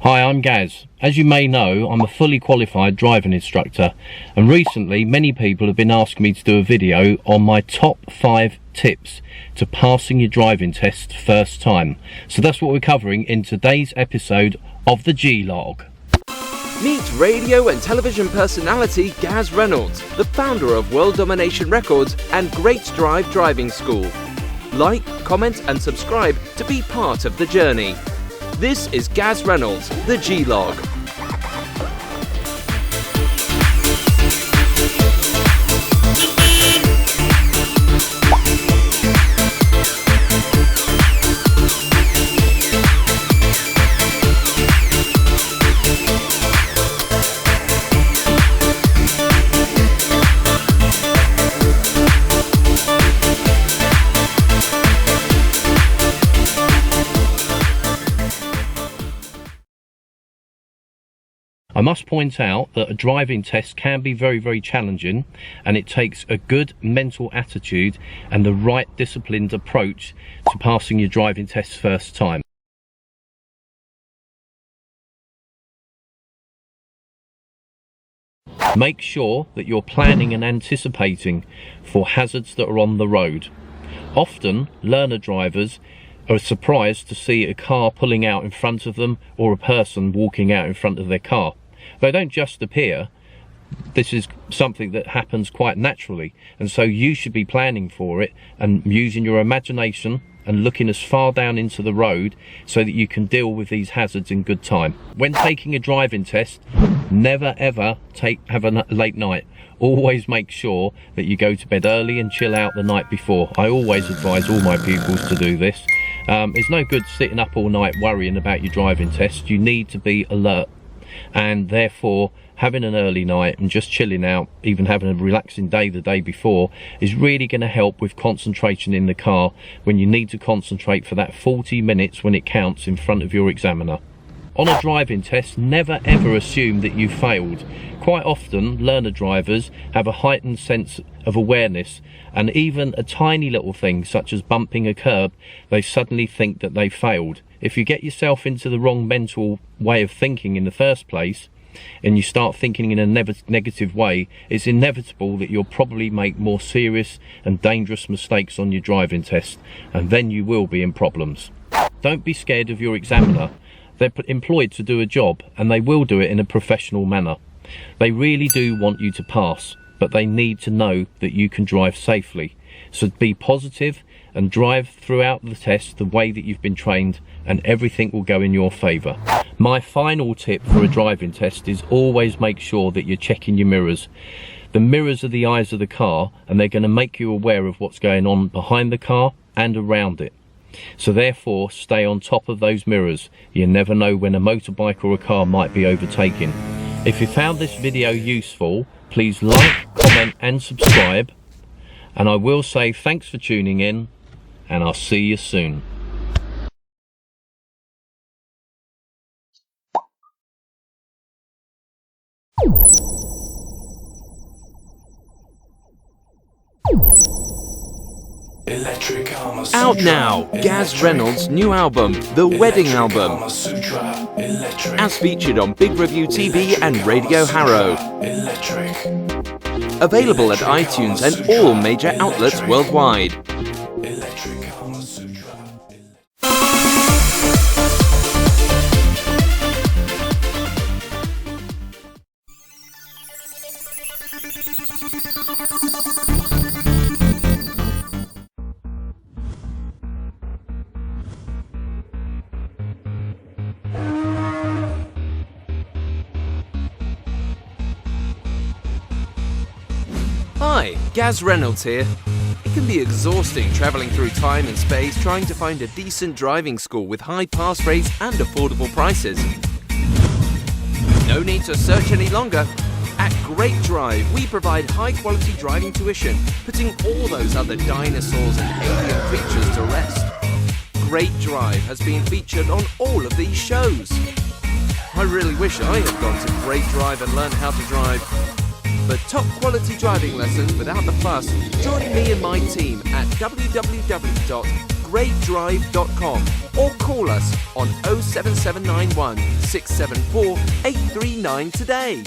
Hi, I'm Gaz. As you may know, I'm a fully qualified driving instructor, and recently many people have been asking me to do a video on my top 5 tips to passing your driving test first time. So that's what we're covering in today's episode of the G-Log. Meet radio and television personality Gaz Reynolds, the founder of World Domination Records and Great Drive Driving School. Like, comment and subscribe to be part of the journey. This is Gaz Reynolds, the G-Log. I must point out that a driving test can be very challenging, and it takes a good mental attitude and the right disciplined approach to passing your driving test first time. Make sure that you're planning and anticipating for hazards that are on the road. Often, learner drivers are surprised to see a car pulling out in front of them or a person walking out in front of their car. They don't just appear. This is something that happens quite naturally, and so you should be planning for it and using your imagination and looking as far down into the road so that you can deal with these hazards in good time. When taking a driving test, never ever have a late night. Always make sure that you go to bed early and chill out the night before. I always advise all my pupils to do this. It's no good sitting up all night worrying about your driving test. You need to be alert, and therefore having an early night and just chilling out, even having a relaxing day the day before, is really going to help with concentration in the car when you need to concentrate for that 40 minutes when it counts in front of your examiner. On a driving test, never ever assume that you failed. Quite often, learner drivers have a heightened sense of awareness, and even a tiny little thing such as bumping a curb, they suddenly think that they failed. If you get yourself into the wrong mental way of thinking in the first place, and you start thinking in a negative way, it's inevitable that you'll probably make more serious and dangerous mistakes on your driving test, and then you will be in problems. Don't be scared of your examiner. They're employed to do a job, and they will do it in a professional manner. They really do want you to pass, but they need to know that you can drive safely. So be positive and drive throughout the test the way that you've been trained, and everything will go in your favour. My final tip for a driving test is always make sure that you're checking your mirrors. The mirrors are the eyes of the car, and they're going to make you aware of what's going on behind the car and around it. So therefore, stay on top of those mirrors. You never know when a motorbike or a car might be overtaking. If you found this video useful, please like, comment and subscribe. And I will say thanks for tuning in, and I'll see you soon. Out now, Gaz Reynolds' new album, The Wedding Album, as featured on Big Review TV and Radio Harrow. Available at iTunes and all major outlets worldwide. Hi, Gaz Reynolds here. It can be exhausting travelling through time and space trying to find a decent driving school with high pass rates and affordable prices. No need to search any longer. At Great Drive, we provide high-quality driving tuition, putting all those other dinosaurs and alien creatures to rest. Great Drive has been featured on all of these shows. I really wish I had gone to Great Drive and learned how to drive. For top quality driving lessons without the fuss, join me and my team at www.greatdrive.com. raidrive.com or call us on 07791 674 839 today.